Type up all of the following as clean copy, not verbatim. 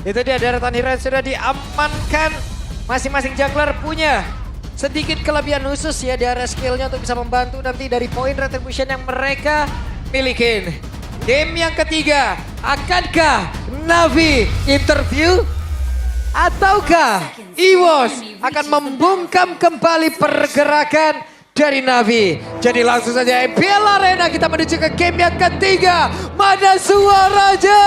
Itu dia deretan hero yang sudah diamankan. Masing-masing jungler punya sedikit kelebihan khusus ya di area skillnya untuk bisa membantu nanti dari poin retribution yang mereka milikin. Game yang ketiga, akankah Navi interview? Ataukah EWOS akan membungkam kembali pergerakan dari Navi? Jadi langsung saja IPL Arena kita menuju ke game yang ketiga. Mana suaranya?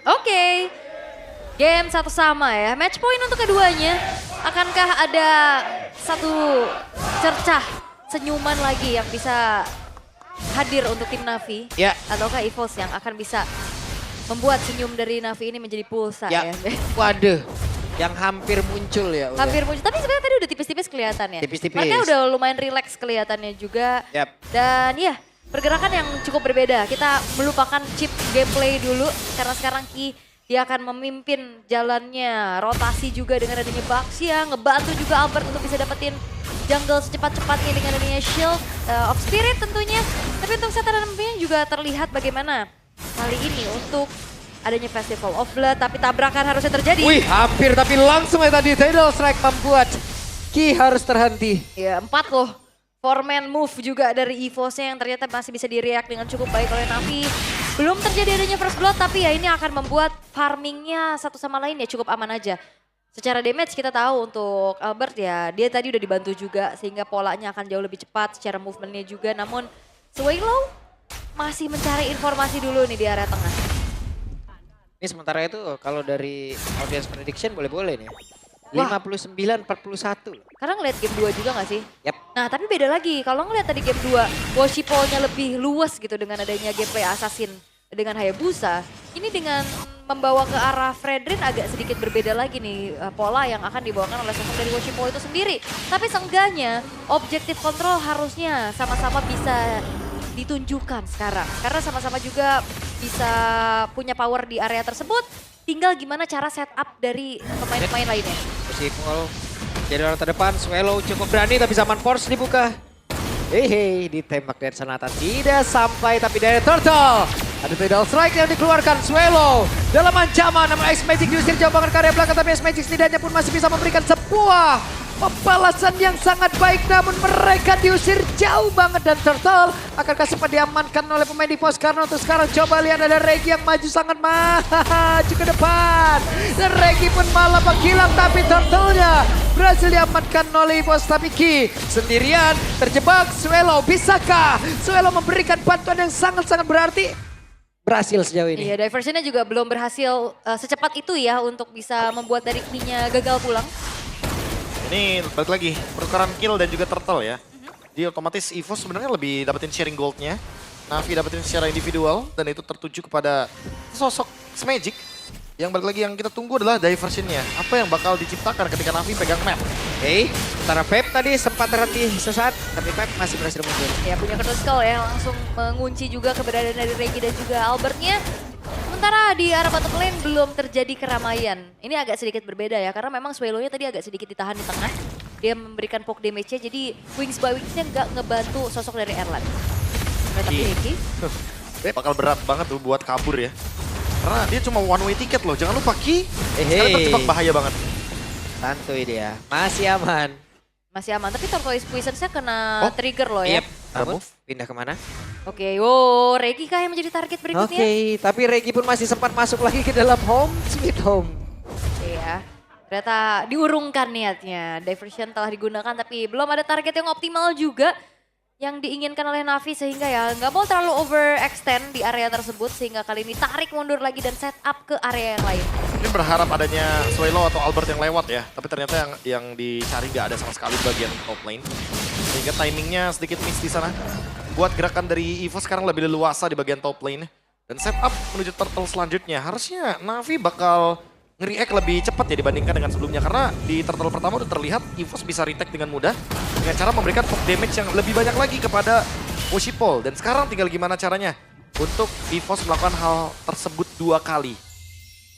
Oke, game satu sama ya. Match point untuk keduanya. Akankah ada satu cercah senyuman lagi yang bisa hadir untuk tim Navi? Ya. Ataukah EVOS yang akan bisa membuat senyum dari Navi ini menjadi pulsa ya? Waduh, yang hampir muncul ya. Hampir muncul, tapi sebenarnya tadi udah tipis-tipis kelihatannya. Tipis-tipis. Mereka udah lumayan rileks kelihatannya juga. Yap. Dan ya, pergerakan yang cukup berbeda. Kita melupakan chip gameplay dulu karena sekarang Ki dia akan memimpin jalannya. Rotasi juga dengan adanya Baxia, ngebantu juga Albert untuk bisa dapetin jungle secepat-cepatnya dengan adanya Shield of Spirit tentunya. Tapi untuk setup-nya juga terlihat bagaimana kali ini untuk adanya Festival of Blood, tapi tabrakan harusnya terjadi. Wih, hampir tapi langsung ya tadi Tidal Strike membuat Ki harus terhenti. Ya, 4 loh. 4-man move juga dari EVOS-nya yang ternyata masih bisa di-react dengan cukup baik oleh Navi. Belum terjadi adanya first blood, tapi ya ini akan membuat farmingnya satu sama lain ya cukup aman aja. Secara damage kita tahu untuk Albert ya, dia tadi udah dibantu juga sehingga polanya akan jauh lebih cepat secara movementnya juga. Namun Swaylow masih mencari informasi dulu nih di area tengah. Ini sementara itu kalau dari audience prediction boleh-boleh nih. Wah. 59-41 loh. Karena ngeliat game 2 juga gak sih? Yap. Nah tapi beda lagi, kalau ngeliat tadi game 2, Woshipol-nya lebih luas gitu dengan adanya gameplay Assassin dengan Hayabusa. Ini dengan membawa ke arah Fredrin agak sedikit berbeda lagi nih pola yang akan dibawakan oleh sosok dari Woshipol itu sendiri. Tapi seenggaknya objektif kontrol harusnya sama-sama bisa ditunjukkan sekarang. Karena sama-sama juga bisa punya power di area tersebut. Tinggal gimana cara setup dari pemain-pemain lainnya. Woshipol jadi orang terdepan, Swallow cukup berani tapi zaman force dibuka. Hehe, ditembak dari Sanatan tidak sampai tapi dari Turtle. Ada Tidal Strike yang dikeluarkan Swallow dalam ancaman, namun Ice Magic diusir jauh banget ke area belakang, tapi Ice Magic setidaknya pun masih bisa memberikan sebuah pembalasan yang sangat baik, namun mereka diusir jauh banget dan Turtle akankah sempat diamankan oleh pemain di pos karena untuk sekarang coba lihat ada Regi yang maju sangat maju ke depan dan Regi pun malah menghilang tapi Turtle-nya berhasil diamankan oleh pos tapi Ki sendirian terjebak. Swallow, bisakah Swallow memberikan bantuan yang sangat-sangat berarti? Berhasil sejauh ini. Iya, diversionnya juga belum berhasil secepat itu ya untuk bisa membuat dari Kninya gagal pulang. Ini balik lagi, pertukaran kill dan juga turtle ya. Jadi otomatis EVOS sebenarnya lebih dapetin sharing goldnya. Navi dapetin secara individual dan itu tertuju kepada sosok Smagic. Yang balik lagi yang kita tunggu adalah diversionnya. Apa yang bakal diciptakan ketika Navi pegang map. Oke, sementara Pep tadi sempat terhenti sesaat, tapi Pep masih berhasil mundur. Ya punya Turtle Skull ya langsung mengunci juga keberadaan dari Regi dan juga Albertnya. Sementara di arah bottom lane belum terjadi keramaian. Ini agak sedikit berbeda ya, karena memang Swallow-nya tadi agak sedikit ditahan di tengah. Dia memberikan poke damage-nya, jadi Wings by Wings-nya nggak ngebantu sosok dari Erlan. Tapi Regi, Bakal berat banget tuh buat kabur ya. Karena dia cuma one way ticket loh, jangan lupa Ki. Sekarang terjebak bahaya banget. Santuy dia, masih aman. masih aman. Tapi Tortoise Poisons-nya kena trigger loh ya. Yep, namun pindah kemana? Oke, wow, Regi kah yang menjadi target berikutnya? Oke, tapi Regi pun masih sempat masuk lagi ke dalam home, sweet home. Iya, ternyata diurungkan niatnya. Diversion telah digunakan tapi belum ada target yang optimal juga yang diinginkan oleh Navi sehingga ya nggak mau terlalu overextend di area tersebut sehingga kali ini tarik mundur lagi dan set up ke area yang lain. Ini berharap adanya Swallow atau Albert yang lewat ya, tapi ternyata yang dicari nggak ada sama sekali bagian top lane. Sehingga timingnya sedikit miss di sana. Buat gerakan dari EVOS sekarang lebih leluasa di bagian top lane. Dan set up menuju turtle selanjutnya. Harusnya Navi bakal nge-react lebih cepat ya dibandingkan dengan sebelumnya. Karena di turtle pertama udah terlihat EVOS bisa retake dengan mudah. Dengan cara memberikan poke damage yang lebih banyak lagi kepada Woshipol. Dan sekarang tinggal gimana caranya untuk EVOS melakukan hal tersebut 2 kali.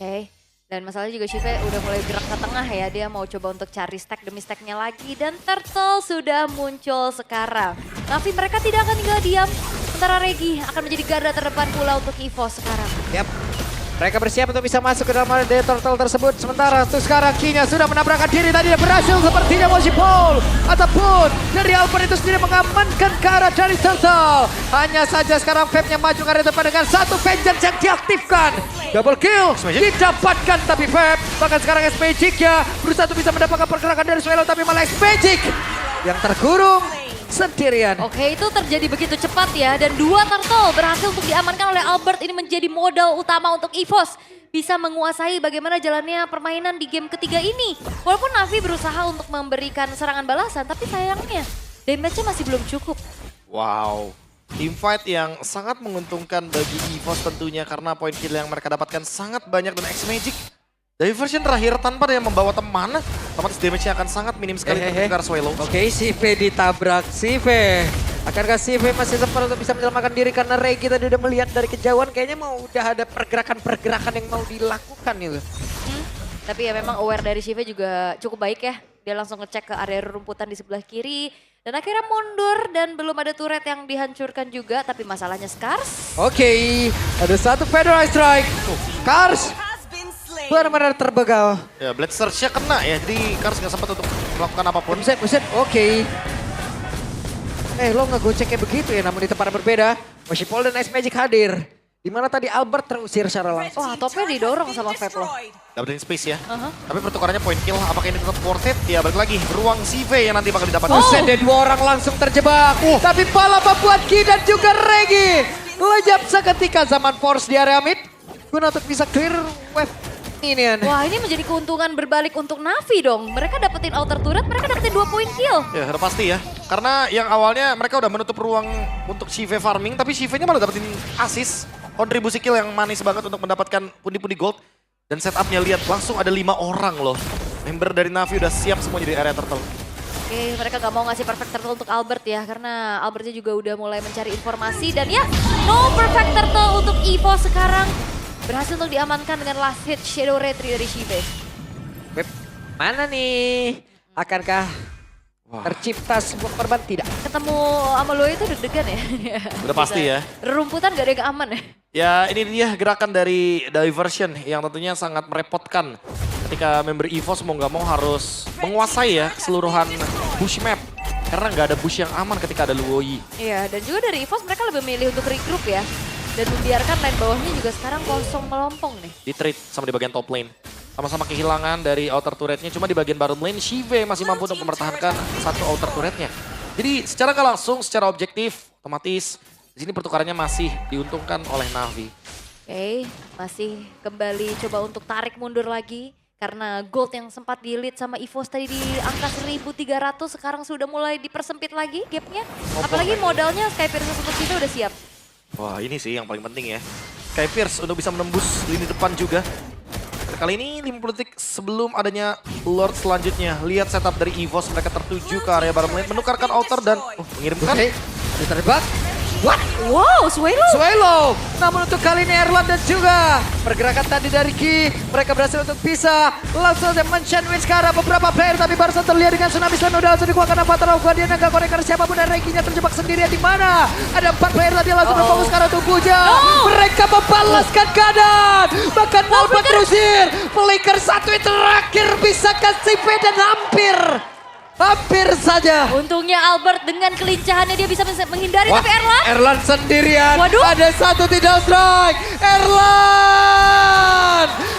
Oke. Dan masalahnya juga Shiva udah mulai gerak ke tengah ya. Dia mau coba untuk cari stack demi stacknya lagi. Dan Turtle sudah muncul sekarang. Navi mereka tidak akan tinggal diam. Sementara Regi akan menjadi garda terdepan pula untuk EVOS sekarang. Yap, Mereka bersiap untuk bisa masuk ke dalam area turtle tersebut. Sementara untuk sekarang Kinya sudah menabrakkan diri tadi dan berhasil sepertinya Washipol. Ataupun dari Albert itu sendiri mengamankan ke arah dari turtle. Hanya saja sekarang Fab-nya maju ke area depan dengan satu vengeance yang diaktifkan. Double kill didapatkan tapi Fab. Bahkan sekarang S-Magic-nya berusaha untuk bisa mendapatkan pergerakan dari Swelo. Tapi malah S-Magic yang terkurung sendirian. Oke, itu terjadi begitu cepat ya. Dan 2 turtle berhasil untuk diamankan oleh Albert. Ini menjadi modal utama untuk EVOS. Bisa menguasai bagaimana jalannya permainan di game ketiga ini. Walaupun Navi berusaha untuk memberikan serangan balasan, tapi sayangnya damage-nya masih belum cukup. Wow. Team fight yang sangat menguntungkan bagi EVOS tentunya karena poin kill yang mereka dapatkan sangat banyak dan X-Magic. Diversion terakhir tanpa dia membawa teman, otomatis damage-nya akan sangat minim sekali untuk Swelo. Oke, Sive ditabrak. Sive. Akankah Sive masih sempat untuk bisa menyelamatkan diri karena Regi tadi udah melihat dari kejauhan kayaknya mau udah ada pergerakan-pergerakan yang mau dilakukan gitu. Tapi ya memang aware dari Sive juga cukup baik ya. Dia langsung ngecek ke area rumputan di sebelah kiri. Dan akhirnya mundur dan belum ada turret yang dihancurkan juga. Tapi masalahnya Scars. Oke, ada satu Federal Strike. Scars benar-benar terbegal. Ya, Blade Surge-nya kena ya, jadi Kars nggak sempat untuk melakukan apapun. Buset, oke. Lo ngegocek kayak begitu ya, namun di tempat yang berbeda. Washipol dan Ice Magic hadir. Dimana tadi Albert terusir secara langsung. Wah, topnya didorong sama Fab loh. Dapetin space ya. Tapi pertukarannya point kill, apakah ini tetap worth it? Ya balik lagi, ruang CV yang nanti bakal didapatkan. Buset, dan 2 orang langsung terjebak. Tapi malah membuat Ki dan juga Regi lejap seketika zaman Force di area mid. Guna untuk bisa clear wave ini. Wah, ini menjadi keuntungan berbalik untuk Navi dong. Mereka dapetin outer turret, mereka dapetin 2 poin kill. Ya udah pasti ya. Karena yang awalnya mereka udah menutup ruang untuk CV farming, tapi CV-nya malah dapetin assist. Kontribusi kill yang manis banget untuk mendapatkan pundi-pundi gold. Dan setupnya lihat langsung ada 5 orang loh. Member dari Navi udah siap semua jadi area turtle. Oke, mereka gak mau ngasih perfect turtle untuk Albert ya. Karena Albertnya juga udah mulai mencari informasi. Dan ya, no perfect turtle untuk EVOS sekarang. Berhasil untuk diamankan dengan last hit Shadow Retry dari Shive. Web, mana nih? Akankah tercipta sebuah korban? Tidak. Ketemu sama lo itu deg-degan ya? Udah pasti ya. Rumputan gak ada yang aman ya? Ya ini dia gerakan dari Diversion yang tentunya sangat merepotkan. Ketika member EVOS mau nggak mau harus menguasai ya keseluruhan bush map. Karena nggak ada bush yang aman ketika ada Luoyi. Iya, dan juga dari EVOS mereka lebih memilih untuk regroup ya. Dan membiarkan lane bawahnya juga sekarang kosong melompong nih. Di trade sama di bagian top lane. Sama-sama kehilangan dari outer turretnya, cuma di bagian bottom lane Shive masih mampu untuk mempertahankan satu outer turretnya. Jadi secara nggak langsung, secara objektif, otomatis di sini pertukarannya masih diuntungkan oleh Navi. Oke, masih kembali coba untuk tarik mundur lagi. Karena gold yang sempat di-lead sama EVOS tadi di angka 1.300 sekarang sudah mulai dipersempit lagi gapnya. Apalagi modalnya Skyfire untuk kita udah siap. Wah ini sih yang paling penting ya. Sky Pierce untuk bisa menembus lini depan juga. Kali ini 50 detik sebelum adanya Lord selanjutnya. Lihat setup dari EVOS, mereka tertuju ke area bottom lane. Menukarkan outer dan mengirimkan. Oke, diterjebak. What? Wow, Swelo. Swelo. Namun untuk kali ini Erlan dan juga pergerakan tadi dari Ki. Mereka berhasil untuk bisa langsung saja men-sandwich ke arah beberapa player. Tapi barusan terlihat dengan tsunami stun udah langsung dikeluarkan Avatar of Guardian. Enggak konekan siapapun dan Reginya terjebak sendirian di mana. Ada 4 player tadi langsung berfokus ke arah tubuhnya. Mereka membalaskan keadaan. Bahkan mau terusir. Flicker satu yang terakhir bisa kasih dan hampir saja. Untungnya Albert dengan kelincahannya dia bisa menghindari, tapi Erlan. Erlan sendirian. Waduh. Ada satu tidak strike. Erlan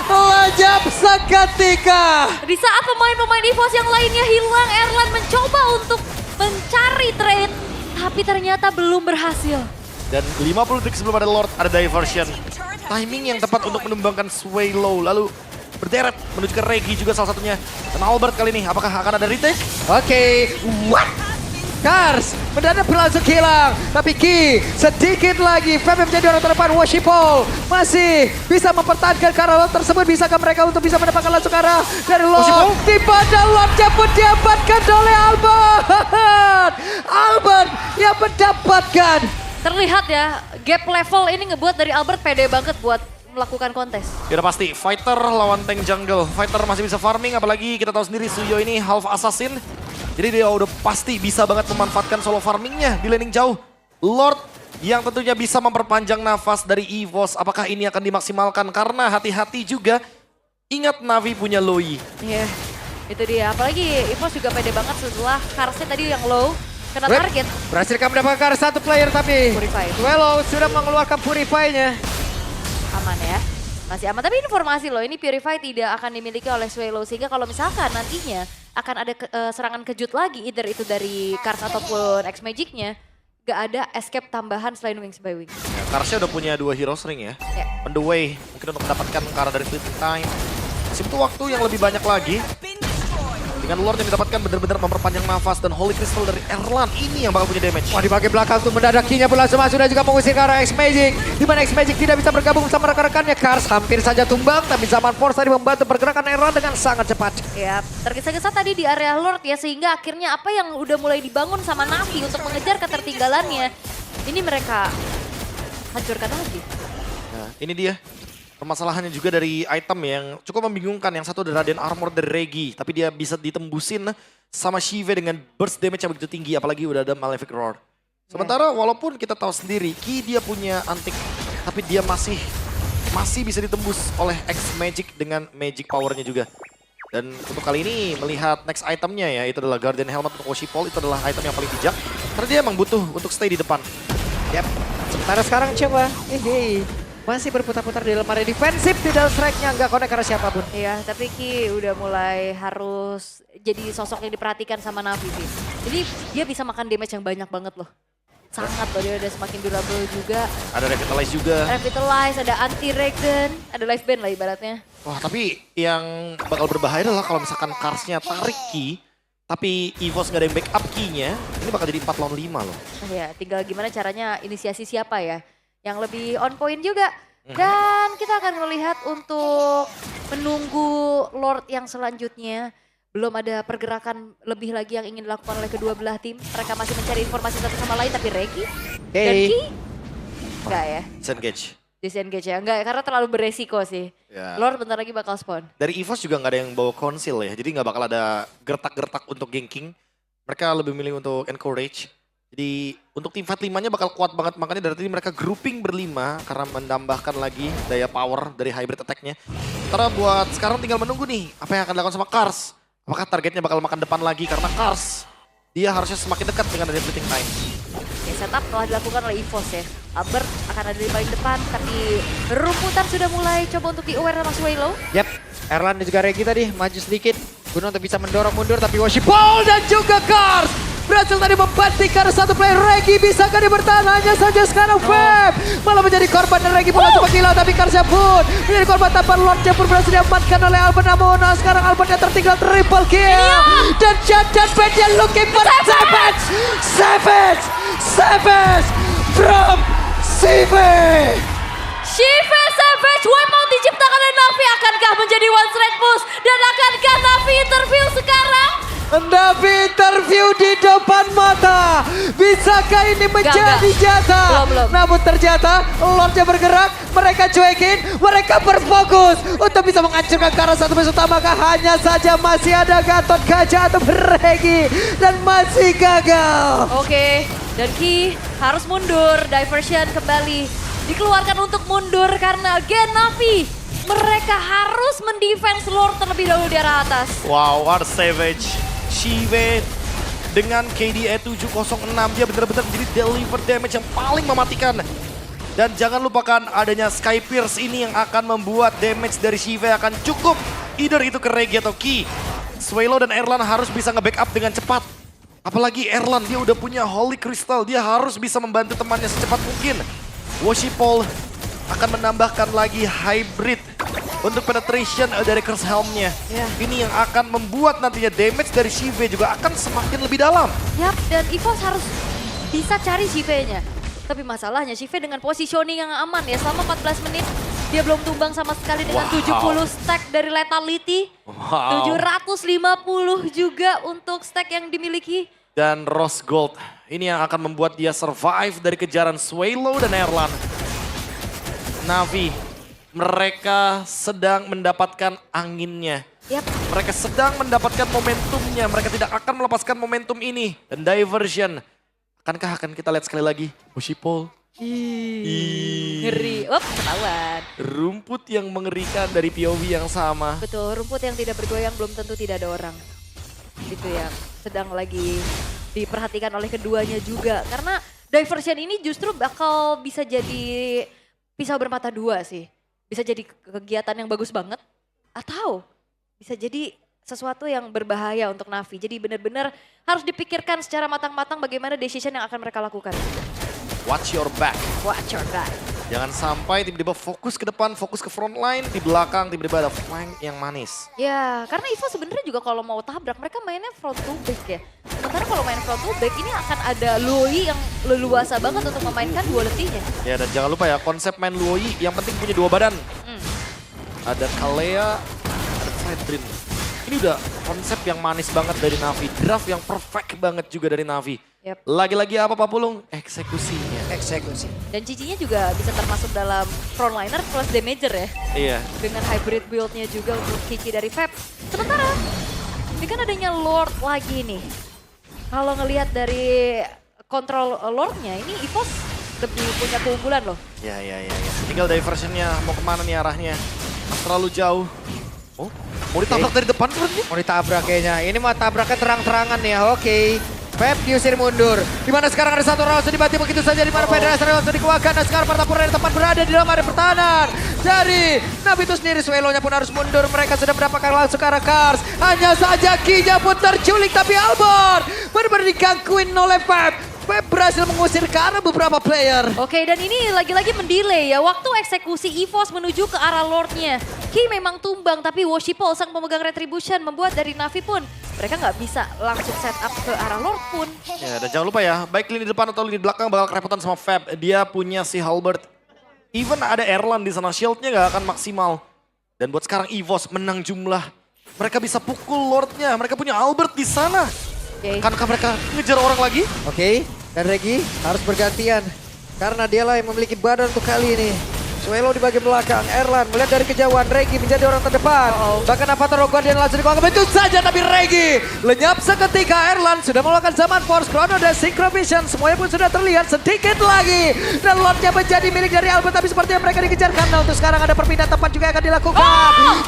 lejap seketika. Di saat pemain-pemain EVOS yang lainnya hilang, Erlan mencoba untuk mencari trade. Tapi ternyata belum berhasil. Dan 50 detik sebelum ada Lord, ada Diversion. Timing yang tepat untuk menumbangkan Swelo. Lalu berderet menuju ke Regi juga salah satunya. Dan Albert kali ini, apakah akan ada retake? Oke, what? Kars mendadak berlangsung hilang. Tapi Ki sedikit lagi. Fab menjadi orang terdepan. Washipol masih bisa mempertahankan karena Lord tersebut. Bisakah mereka untuk bisa mendapatkan langsung arah dari Lord? Tiba-tiba Lordnya pun diamankan oleh Albert. Albert yang mendapatkan. Terlihat ya, gap level ini ngebuat dari Albert pede banget buat melakukan kontes. Ya udah pasti, fighter lawan tank jungle. Fighter masih bisa farming, apalagi kita tahu sendiri Suyo ini half assassin. Jadi dia udah pasti bisa banget memanfaatkan solo farmingnya di laning jauh. Lord yang tentunya bisa memperpanjang nafas dari EVOS. Apakah ini akan dimaksimalkan? Karena hati-hati juga, ingat Navi punya Loi. Iya, itu dia. Apalagi EVOS juga pede banget setelah Karsnya tadi yang low, kena Wait, target. berhasil kami mendapatkan satu player tapi Purify. Swallow sudah mengeluarkan Purify-nya. Aman ya, masih aman. Tapi informasi loh, ini Purify tidak akan dimiliki oleh Swallow. Sehingga kalau misalkan nantinya akan ada serangan kejut lagi, either itu dari Kars ataupun X-Magic-nya, gak ada escape tambahan selain Wings by Wings. Ya, Karsnya udah punya 2 Heroes Ring ya. Ya. On the way, mungkin untuk mendapatkan Kara dari Fleeting Time. Masih butuh waktu yang lebih banyak lagi. Dengan Lord yang didapatkan benar-benar memperpanjang nafas dan Holy Crystal dari Erlan. Ini yang bakal punya damage. Wah, di bagian belakang tuh mendadak Kinya pun langsung masuk dan juga mengusir ke arah X-Magic. Di mana X-Magic tidak bisa bergabung sama rekan-rekannya. Kars hampir saja tumbang, tapi Zaman Force tadi membantu pergerakan Erlan dengan sangat cepat. Ya, tergesa-gesa tadi di area Lord ya, sehingga akhirnya apa yang udah mulai dibangun sama Navi untuk mengejar ketertinggalannya, ini mereka hancurkan lagi. Nah, ini dia. Permasalahannya juga dari item yang cukup membingungkan. Yang satu ada Radiant Armor dari Regi, tapi dia bisa ditembusin sama Shive dengan burst damage yang begitu tinggi, apalagi udah ada Malefic Roar. Sementara walaupun kita tahu sendiri, Ki dia punya antik, tapi dia masih bisa ditembus oleh X-Magic dengan magic powernya juga. Dan untuk kali ini melihat next itemnya ya, itu adalah Guardian Helmet untuk Woshipol, itu adalah item yang paling bijak. Karena dia emang butuh untuk stay di depan. Yap, sementara sekarang coba. Masih berputar-putar di dalam area defensif, tidak strike-nya nggak connect karena siapapun. Iya, tapi Ki udah mulai harus jadi sosok yang diperhatikan sama Navi sih. Jadi dia bisa makan damage yang banyak banget loh. Sangat loh, dia udah semakin durable juga. Ada Revitalize juga. Revitalize, ada anti-regen, ada life ban lah ibaratnya. Wah, tapi yang bakal berbahaya adalah kalau misalkan Karsnya tarik Ki, tapi EVOS nggak ada yang backup Ki-nya, ini bakal jadi 4 lawan 5 loh. Ya, tinggal gimana caranya inisiasi siapa ya yang lebih on point juga. Dan kita akan melihat untuk menunggu Lord yang selanjutnya. Belum ada pergerakan lebih lagi yang ingin dilakukan oleh kedua belah tim. Mereka masih mencari informasi satu sama lain, tapi Regi dan Ki enggak ya. Disengage. Disengage ya, enggak ya, karena terlalu beresiko sih. Ya. Lord bentar lagi bakal spawn. Dari EVOS juga nggak ada yang bawa konsil ya, jadi nggak bakal ada gertak-gertak untuk ganking. Mereka lebih milih untuk encourage. Jadi untuk tim fight 5-nya bakal kuat banget, makanya dari tadi mereka grouping berlima karena menambahkan lagi daya power dari hybrid attack-nya. Karena buat sekarang tinggal menunggu nih apa yang akan dilakukan sama Kars. Apakah targetnya bakal makan depan lagi karena Kars dia harusnya semakin dekat dengan dari Fleeting Time. Oke, setup telah dilakukan oleh EVOS ya. Albert akan ada di paling depan, tapi rumputan sudah mulai coba untuk di-aware sama Swallow. Yap, Erlan dan juga Regi tadi maju sedikit. Guna untuk bisa mendorong mundur, tapi Woshipol dan juga Kars berhasil tadi membantingkan satu player. Regi bisakah dia bertahan? Hanya saja sekarang Feb malah menjadi korban dan Regi malah coba gila, tapi Karsnya pun menjadi korban tanpa Lordnya pun berhasil diamankan oleh Albert. Namun sekarang Albertnya tertinggal triple kill. Dan Jadan Bednya looking for Savage! Savage from CV! Shiva Savage, wipe out diciptakan oleh Navi. Akankah menjadi one straight push? Dan akankah Navi interview sekarang? Navi interview di depan mata. Bisakah ini menjadi jatah? Belum. Namun ternyata Lordnya bergerak, mereka cuekin, mereka berfokus untuk bisa menghancurkan Kara satu musuh utama. Hanya saja masih ada Gatot Kaca atau Regi dan masih gagal. Oke, dan Ki harus mundur. Diversion kembali dikeluarkan untuk mundur karena again Navi. Mereka harus mendefense Lord terlebih dahulu di arah atas. Wow, what a savage. Shive dengan KDA 706 dia benar-benar menjadi deliver damage yang paling mematikan. Dan jangan lupakan adanya Sky Pierce ini yang akan membuat damage dari Shive akan cukup. Either itu ke Regi atau Ki. Swallow dan Erlan harus bisa nge-backup dengan cepat. Apalagi Erlan, dia udah punya Holy Crystal. Dia harus bisa membantu temannya secepat mungkin. Woshipol akan menambahkan lagi hybrid untuk penetration dari Curse Helm-nya. Ya. Ini yang akan membuat nantinya damage dari Shive juga akan semakin lebih dalam. Yap, dan EVOS harus bisa cari Shive-nya. Tapi masalahnya Shive dengan positioning yang aman ya selama 14 menit. Dia belum tumbang sama sekali dengan 70 stack dari Lethality. 750 juga untuk stack yang dimiliki. Dan Rose Gold, ini yang akan membuat dia survive dari kejaran Swallow dan Erlan. Navi, mereka sedang mendapatkan anginnya. Yap. Mereka sedang mendapatkan momentumnya, mereka tidak akan melepaskan momentum ini. Dan Diversion, akankah akan kita lihat sekali lagi Woshipol Ngeri. Ketahuan. Rumput yang mengerikan dari POV yang sama. Betul, rumput yang tidak bergoyang belum tentu tidak ada orang. Itu yang sedang lagi diperhatikan oleh keduanya juga. Karena diversion ini justru bakal bisa jadi pisau bermata dua sih. Bisa jadi kegiatan yang bagus banget atau bisa jadi sesuatu yang berbahaya untuk Navi. Jadi benar-benar harus dipikirkan secara matang-matang bagaimana decision yang akan mereka lakukan. Watch your back. Watch your back. Jangan sampai tiba-tiba fokus ke depan, fokus ke front line, di belakang tiba-tiba ada flank yang manis. Ya, karena Evo sebenarnya juga kalau mau tabrak mereka mainnya front to back ya. Sementara kalau main front to back ini akan ada Luoyi yang leluasa banget untuk memainkan duality-nya. Ya dan jangan lupa ya konsep main Luoyi yang penting punya dua badan. Ada Kalea, ada Fredrin. Ini udah konsep yang manis banget dari Navi. Draft yang perfect banget juga dari Navi. Yep. Lagi-lagi apa Pak Pulung? Eksekusinya. Eksekusi. Dan cincinya juga bisa termasuk dalam frontliner plus damager ya. Iya. Dengan hybrid build-nya juga untuk Kiki dari Fab. Sementara, ini kan adanya Lord lagi nih. Kalau ngelihat dari kontrol Lord-nya, ini EVOS lebih punya keunggulan loh. Ya. Tinggal diversionnya mau kemana nih arahnya. Mas terlalu jauh. Oh, mau ditabrak dari depan sebenarnya? Mau ditabrak kayaknya. Ini mah tabraknya terang-terangan ya. Oke. Fab diusir mundur. Dimana sekarang ada satu round dibanting begitu saja. Dimana Federasi langsung dikeluarkan. Dan sekarang pertempuran di tempat berada di dalam area pertahanan. Dari Navi itu sendiri. Suelonya pun harus mundur. Mereka sudah mendapatkan langsung ke arah Kars. Hanya saja Kinya pun terculik. Tapi Albert benar-benar digangguin oleh Fab. Fab berhasil mengusir ke arah beberapa player. Oke, dan ini lagi-lagi mendelay ya. Waktu eksekusi EVOS menuju ke arah Lord-nya. Ki memang tumbang, tapi Woshipol sang pemegang Retribution membuat dari Navi pun mereka nggak bisa langsung set up ke arah Lord pun. Ya dan jangan lupa ya, baik lini depan atau lini belakang bakal kerepotan sama Fab. Dia punya si Halbert. Even ada Erlan di sana, shieldnya nggak akan maksimal. Dan buat sekarang EVOS menang jumlah. Mereka bisa pukul Lordnya, mereka punya Albert di sana. Oke. Akankah mereka ngejar orang lagi? Oke. Dan Regi harus bergantian. Karena dialah yang memiliki badan untuk kali ini. Suelo di bagian belakang, Erlan melihat dari kejauhan, Regi menjadi orang terdepan. Bahkan Avatar Guardian langsung dikeluarkan, betul saja tapi Regi lenyap seketika. Erlan sudah melakukan zaman Force, Chrono dan Synchro Vision, semuanya pun sudah terlihat sedikit lagi. Dan Lordnya menjadi milik dari Albert, tapi sepertinya mereka dikejar karena untuk sekarang ada perpindahan tempat juga yang akan dilakukan.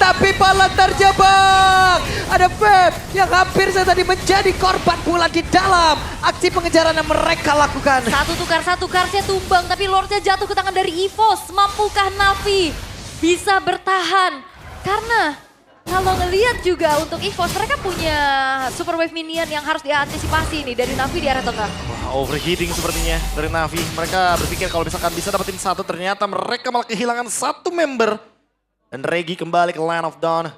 Tapi Palan terjebak. Ada Fab yang hampir saja tadi menjadi korban pula di dalam aksi pengejaran yang mereka lakukan. Satu tukar satu, Karsnya tumbang, tapi Lordnya jatuh ke tangan dari EVOS. Mampukah Navi bisa bertahan? Karena kalau ngelihat juga untuk EVOS, mereka punya Super Wave Minion yang harus diantisipasi nih dari Navi di area tengah. Wah, overheating sepertinya dari Navi. Mereka berpikir kalau misalkan bisa dapetin satu, ternyata mereka malah kehilangan satu member. Dan Regi kembali ke Land of Dawn.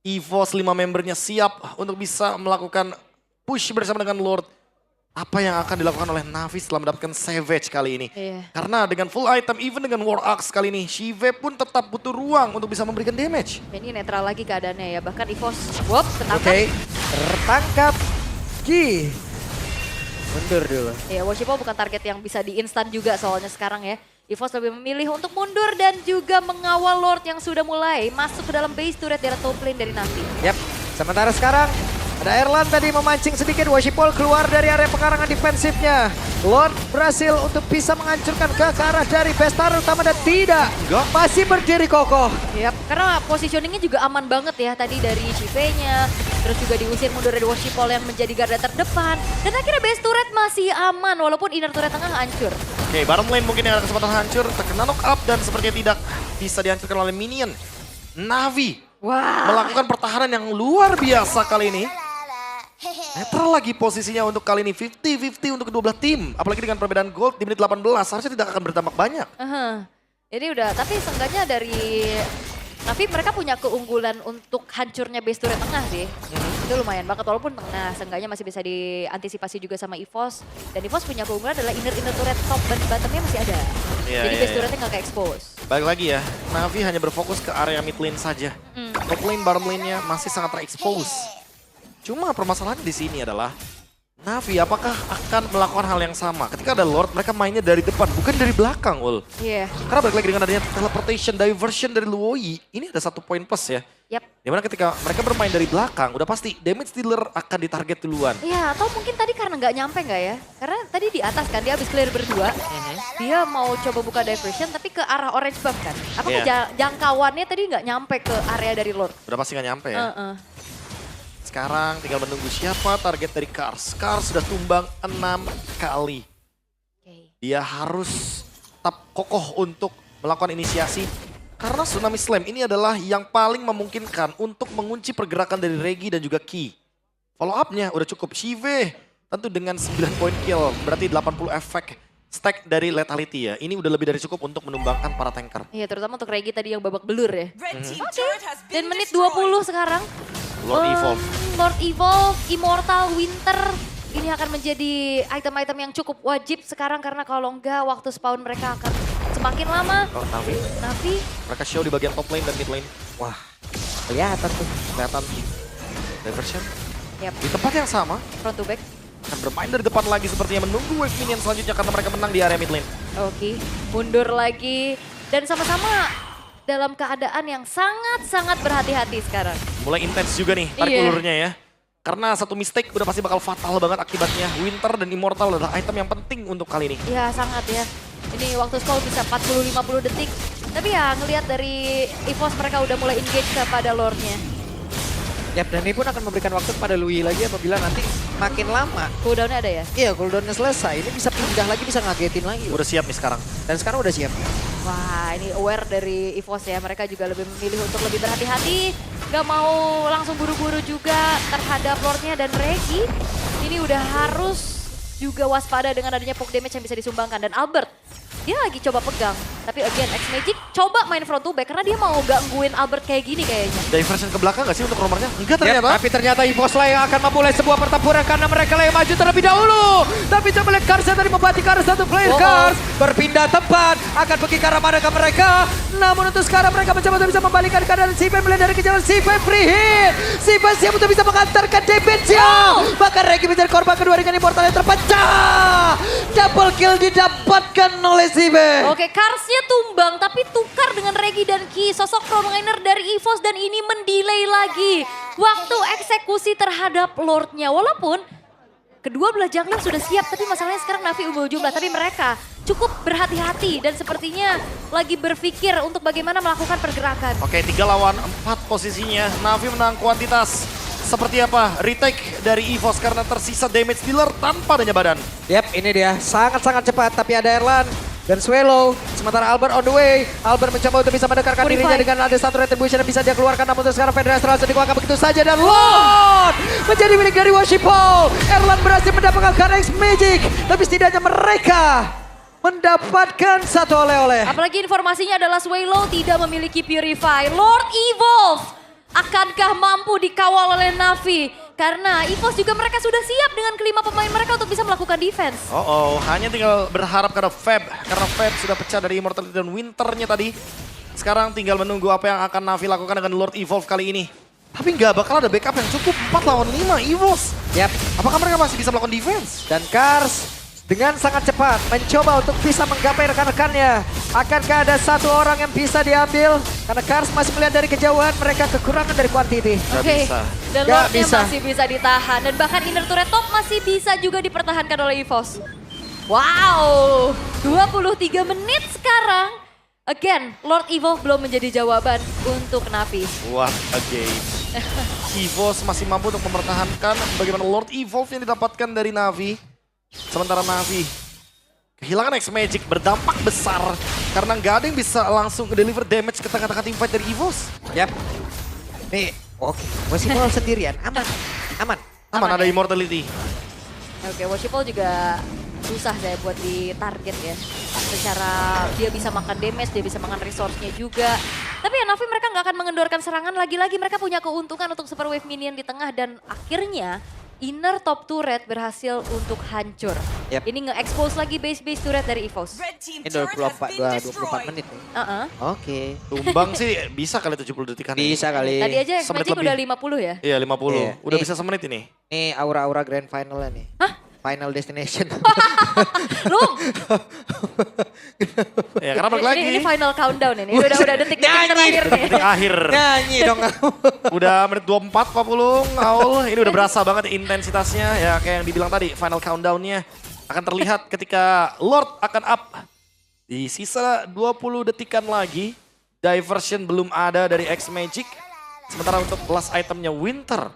EVOS 5 membernya siap untuk bisa melakukan push bersama dengan Lord. Apa yang akan dilakukan oleh Navi setelah mendapatkan Savage kali ini. Iya. Karena dengan full item, even dengan War Axe kali ini, Shive pun tetap butuh ruang untuk bisa memberikan damage. Ini netral lagi keadaannya ya, bahkan EVOS, wop, ketangkap. Oke, tertangkap Ki. Mundur dulu. Ya, Woshipol bukan target yang bisa di-instan juga soalnya sekarang ya. EVOS lebih memilih untuk mundur dan juga mengawal Lord yang sudah mulai masuk ke dalam base turret dari top lane dari Navi. Yap, sementara sekarang ada Erlan tadi memancing sedikit, Woshipol keluar dari area pekarangan defensifnya. Lord berhasil untuk bisa menghancurkan ke arah dari Bestar utama dan tidak. Masih berdiri kokoh. Yap, karena positioningnya juga aman banget ya tadi dari Shive-nya. Terus juga diusir mundur dari Woshipol yang menjadi garda terdepan. Dan akhirnya base turret masih aman walaupun inner turret tengah hancur. Oke, bottom lane mungkin yang ada kesempatan hancur, terkena knock up dan sepertinya tidak bisa dihancurkan oleh minion. Navi melakukan pertahanan yang luar biasa kali ini. Netral lagi posisinya untuk kali ini, 50-50 untuk kedua belah tim. Apalagi dengan perbedaan gold di menit 18, harusnya tidak akan berdampak banyak. Ini udah, tapi seenggaknya dari Navi mereka punya keunggulan untuk hancurnya base turret tengah sih. Itu lumayan banget, walaupun tengah seenggaknya masih bisa diantisipasi juga sama EVOS. Dan EVOS punya keunggulan adalah inner turret top dan bottomnya masih ada. Jadi base turretnya nggak ke-expose. Balik lagi ya, Navi hanya berfokus ke area mid lane saja. Top lane, bottom lane-nya masih sangat ter-expose. Cuma permasalahannya di sini adalah Navi apakah akan melakukan hal yang sama? Ketika ada Lord, mereka mainnya dari depan, bukan dari belakang, Ul. Iya. Karena balik lagi dengan adanya teleportation, diversion dari Luoyi, ini ada 1 poin plus ya. Yap. Dimana ketika mereka bermain dari belakang, udah pasti damage dealer akan ditarget duluan. Iya, atau mungkin tadi karena nggak nyampe nggak ya? Karena tadi di atas kan, dia habis clear berdua. Dia mau coba buka diversion tapi ke arah orange buff kan. Apakah jangkauannya tadi nggak nyampe ke area dari Lord? Udah pasti nggak nyampe ya. Heeh. Sekarang tinggal menunggu siapa target dari Kars. Kars sudah tumbang 6 kali. Oke. Dia harus tetap kokoh untuk melakukan inisiasi. Karena Tsunami Slam ini adalah yang paling memungkinkan untuk mengunci pergerakan dari Regi dan juga Ki. Follow up-nya udah cukup. Shive tentu dengan 9 poin kill. Berarti 80 efek stack dari Lethality ya. Ini udah lebih dari cukup untuk menumbangkan para tanker. Iya, terutama untuk Regi tadi yang babak belur ya. Oke. Dan menit 20 sekarang. Lord Evolve. Lord Evolve, Immortal, Winter. Ini akan menjadi item-item yang cukup wajib sekarang karena kalau enggak waktu spawn mereka akan semakin lama. Oh, Navi. Navi, Mereka show di bagian top lane dan mid lane. Wah, kelihatan tuh. Kelihatan diversion. yap, Di tempat yang sama, front to back. akan bermain dari depan lagi sepertinya menunggu wave minion selanjutnya karena mereka menang di area mid lane. Oke, mundur lagi. Dan sama-sama dalam keadaan yang sangat-sangat berhati-hati sekarang. Mulai intens juga nih tarik Iya. ulurnya ya. Karena satu mistake udah pasti bakal fatal banget akibatnya. Winter dan Immortal adalah item yang penting untuk kali ini. Ya sangat ya. Ini waktu spawn bisa 40-50 detik. Tapi ya ngelihat dari EVOS mereka udah mulai engage kepada Lord-nya. Yap, dan ini pun akan memberikan waktu kepada Lui lagi apabila nanti makin lama. Cooldown-nya ada ya? Iya, cooldown-nya selesai. Ini bisa pindah lagi, bisa ngagetin lagi. Udah siap nih sekarang. Dan sekarang udah siap. Wah, ini aware dari EVOS ya. Mereka juga lebih memilih untuk lebih berhati-hati. Gak mau langsung buru-buru juga terhadap Lord-nya dan Regi. Ini udah harus juga waspada dengan adanya poke damage yang bisa disumbangkan. Dan Albert, dia lagi coba pegang. Tapi again, X-Magic coba main front to back karena dia mau gangguin Albert kayak gini kayaknya. Diversion ke belakang gak sih untuk nomornya? Enggak Yap, ternyata. tapi ternyata EVOS lah yang akan memulai sebuah pertempuran karena mereka lah yang maju terlebih dahulu. Tapi coba lihat Kars yang tadi membati ke arah satu player. Kars berpindah tempat, akan pergi ke arah mana ke mereka. Namun untuk sekarang mereka mencoba untuk bisa membalikan keadaan Sipe melihat dari kejauhan. Sipe free hit. Sipe siap untuk bisa mengantarkan damage-nya. Bahkan Regi menjadi korban kedua dengan Immortal yang terpecah. Double kill didapatkan oleh Sipe. Oke, Karsnya tumbang tapi tukar dengan Regi dan Ki. Sosok prominer dari EVOS dan ini mendelay lagi waktu eksekusi terhadap Lord-nya. Walaupun kedua belah jungler sudah siap, tapi masalahnya sekarang Navi unggul jumlah. Tapi mereka cukup berhati-hati dan sepertinya lagi berpikir untuk bagaimana melakukan pergerakan. Oke, 3 lawan 4 posisinya. Navi menang kuantitas. Seperti apa? Retake dari EVOS karena tersisa damage dealer tanpa adanya badan. Yap, ini dia. Sangat-sangat cepat. Tapi ada Erlan dan Swallow. Sementara Albert on the way. Albert mencoba untuk bisa mendekatkan dirinya dengan ada satu retribution yang bisa dia keluarkan. Namun untuk sekarang Federasi langsung dikeluarkan begitu saja. Dan Lord menjadi milik dari Worshipful. Erlan berhasil mendapatkan X-Magic. Tapi setidaknya mereka mendapatkan satu oleh-oleh. Apalagi informasinya adalah Swallow tidak memiliki Purify. Lord Evolve. Akankah mampu dikawal oleh Navi? Karena EVOS juga mereka sudah siap dengan kelima pemain mereka untuk bisa melakukan defense. Hanya tinggal berharap kepada Feb. Karena Feb sudah pecah dari Immortality dan Winternya tadi. Sekarang tinggal menunggu apa yang akan Navi lakukan dengan Lord Evolve kali ini. Tapi nggak bakal ada backup yang cukup 4 lawan 5 EVOS. Yap, Apakah mereka masih bisa melakukan defense? dan Kars dengan sangat cepat mencoba untuk bisa menggapai rekan-rekannya. Akankah ada satu orang yang bisa diambil? Karena Kars masih melihat dari kejauhan, mereka kekurangan dari quantity. Nggak Oke, bisa. dan Nggak Lordnya bisa. masih bisa ditahan. Dan bahkan inner turret top masih bisa juga dipertahankan oleh EVOS. Wow, 23 menit sekarang. Again, Lord Evolve belum menjadi jawaban untuk Navi. What a game. EVOS masih mampu untuk mempertahankan bagaimana Lord Evolve yang didapatkan dari Navi. Sementara Navi kehilangan X-Magic berdampak besar karena nggak ada yang bisa langsung deliver damage ke tengah-tengah teamfight dari EVOS. Yap. Nih, oke. Worshipful sendirian, aman. Aman. Aman, ada ya? Immortality. Oke, Worshipful juga susah saya buat di target ya. Secara dia bisa makan damage, dia bisa makan resource-nya juga. Tapi ya Navi mereka nggak akan mengendorkan serangan. Lagi-lagi mereka punya keuntungan untuk super wave minion di tengah. Dan akhirnya inner top turret berhasil untuk hancur. Yep. Ini nge-expose lagi base-base turret dari EVOS. Ini 24 menit nih. Oke. Tumbang sih bisa kali 70 detikan. Bisa kali. Tadi aja Semenit X-Magic lebih. udah 50 ya? Iya 50. Iya. Udah Nih. bisa semenit ini. Ini aura-aura grand finalnya nih. Hah? Final destination. Lung, Ya karena balik lagi. ini final countdown ini. Udah detik-detik terakhir nih. Detik akhir. Nyanyi dong kamu. Udah menit 24 Pak Pulung, Aul. Ini udah berasa banget intensitasnya. Ya kayak yang dibilang tadi, final countdown-nya akan terlihat ketika Lord akan up. Di sisa 20 detikan lagi, diversion belum ada dari X-Magic. Sementara untuk last itemnya Winter,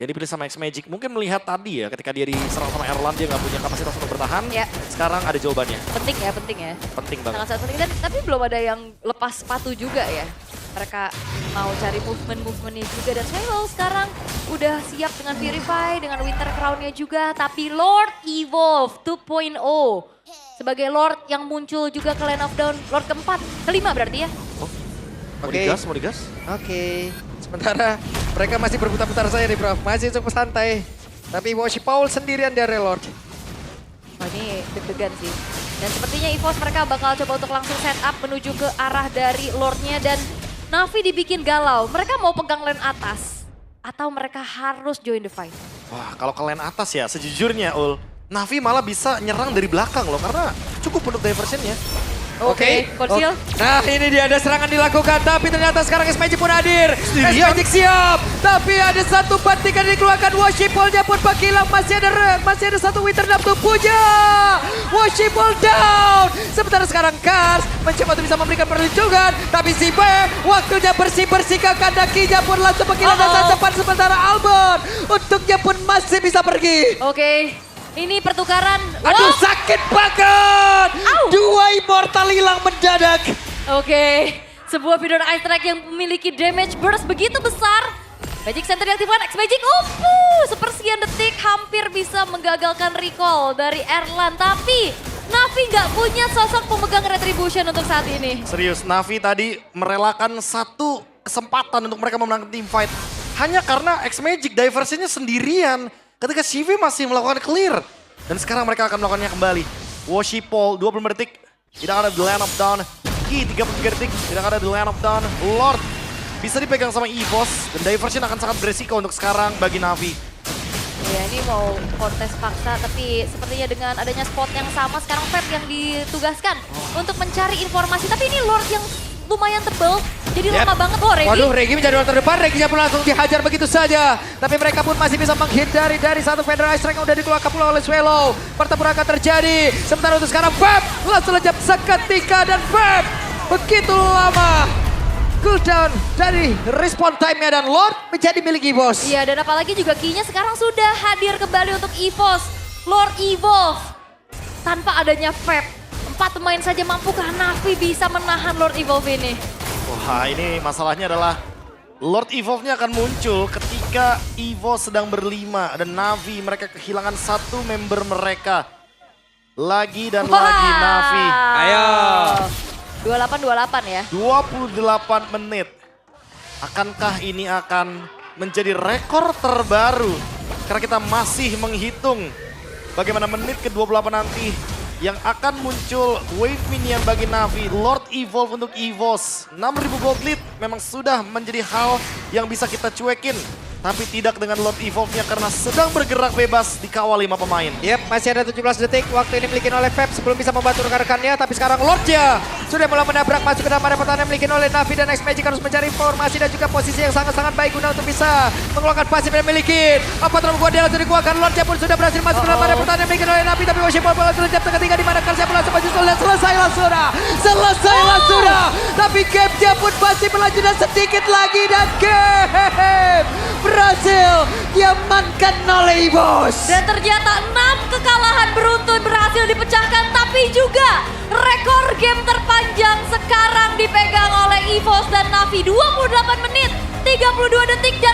yang dipilih sama X-Magic. Mungkin melihat tadi ya ketika dia diserang sama Erland, dia nggak punya kapasitas untuk bertahan. Ya. Sekarang ada jawabannya. Penting ya. Penting banget. Sangat penting. Dan, tapi belum ada yang lepas sepatu juga ya. Mereka mau cari movement-movementnya juga. Dan Swallow sekarang udah siap dengan Purify, dengan Winter Crown-nya juga. Tapi Lord Evolve 2.0 sebagai Lord yang muncul juga ke Land of Dawn. Lord keempat, kelima berarti ya. Mau Oke. digas, mau digas? Oke. Sementara mereka masih berputar-putar saja nih bro. Masih cukup santai. Tapi Woshi Paul sendirian dari Lord. Oh ini deg-degan sih. Dan sepertinya EVOS mereka bakal coba untuk langsung set up menuju ke arah dari Lordnya. Dan Navi dibikin galau. Mereka mau pegang lane atas. Atau mereka harus join the fight. Wah, kalau ke lane atas ya, sejujurnya Ul, Navi malah bisa nyerang dari belakang loh, karena cukup untuk diversionnya. Oke, Konsil. Nah ini dia ada serangan dilakukan. Tapi ternyata sekarang X-Magic pun hadir. Sendirian. X-Magic siap. Tapi ada satu bantikan dikeluarkan. Washipolnya pun menghilang. Masih ada satu Winter Dam tuh puja. Washipol down. Sementara sekarang Kars mencoba untuk bisa memberikan perlindungan. Tapi si B waktunya bersih-bersihkan kandakinya pun langsung menghilang dan cepat. Sementara Albert untuknya pun masih bisa pergi. Oke, ini pertukaran. Aduh Wow. sakit banget. Au. Dua Immortal hilang mendadak. Oke, sebuah Feeder Ice Strike yang memiliki damage burst begitu besar. Magic Center diaktifkan, X-Magic sepersekian detik hampir bisa menggagalkan recall dari Erland. Tapi Navi nggak punya sosok pemegang Retribution untuk saat ini. Serius, Navi tadi merelakan satu kesempatan untuk mereka memenangkan team fight. Hanya karena X-Magic diversionnya sendirian ketika CV masih melakukan clear. Dan sekarang mereka akan melakukannya kembali. Washipol 25 detik, tidak ada The Land of Dawn. Ki 33 detik, tidak ada The Land of Dawn. Lord bisa dipegang sama EVOS dan diversion akan sangat beresiko untuk sekarang bagi Navi. Ya ini mau kontes paksa tapi sepertinya dengan adanya spot yang sama sekarang Feb yang ditugaskan untuk mencari informasi. Tapi ini Lord yang lumayan tebal jadi lama banget loh Regi. Waduh, Regi menjadi orang terdepan. Reginya pun langsung dihajar begitu saja. Tapi mereka pun masih bisa menghindari dari satu Feather Ice Strike yang udah dikeluarkan pula oleh Swallow. Pertempuran akan terjadi. Sementara untuk sekarang Feb langsung lejap seketika dan Feb begitu lama cooldown dari respawn time-nya dan Lord menjadi milik EVOS. Iya dan apalagi juga key-nya sekarang sudah hadir kembali untuk EVOS. Lord Evolve tanpa adanya Feb. 4 pemain saja mampukah Navi bisa menahan Lord Evolve ini? Wah, ini masalahnya adalah Lord Evolve-nya akan muncul ketika Evo sedang berlima dan Navi mereka kehilangan satu member mereka. Lagi dan lagi Navi. Ayo. 28-28 ya. 28 menit. Akankah ini akan menjadi rekor terbaru? Karena kita masih menghitung bagaimana menit ke-28 nanti yang akan muncul wave minion bagi Navi. Lord Evolve untuk EVOS. 6.000 gold lead memang sudah menjadi hal yang bisa kita cuekin. Tapi tidak dengan Lord Evolve-nya karena sedang bergerak bebas dikawal 5 pemain. Yep, masih ada 17 detik. Waktu ini dimiliki oleh Feb sebelum bisa membantu rekan-rekannya. Tapi sekarang Lordnya sudah mulai menabrak masuk ke dalam area pertahanan yang dimiliki oleh Navi dan X-Magic harus mencari informasi dan juga posisi yang sangat-sangat baik guna untuk bisa mengeluarkan pasif yang dimiliki. Apa terlalu kuat dia langsung dikeluarkan. Lordnya pun sudah berhasil masuk ke dalam area pertahanan yang dimiliki oleh Navi. Tapi Washipol langsung lejap ketiga di mana Karsnya pun langsung maju dan selesailah sudah. Tapi game-nya pun masih berlanjut dan sedikit lagi dan game berhasil diamankan oleh EVOS. Dan ternyata 6 kekalahan beruntun berhasil dipecahkan. Tapi juga rekor game terpanjang sekarang dipegang oleh EVOS dan Navi. 28 menit, 32 detik dan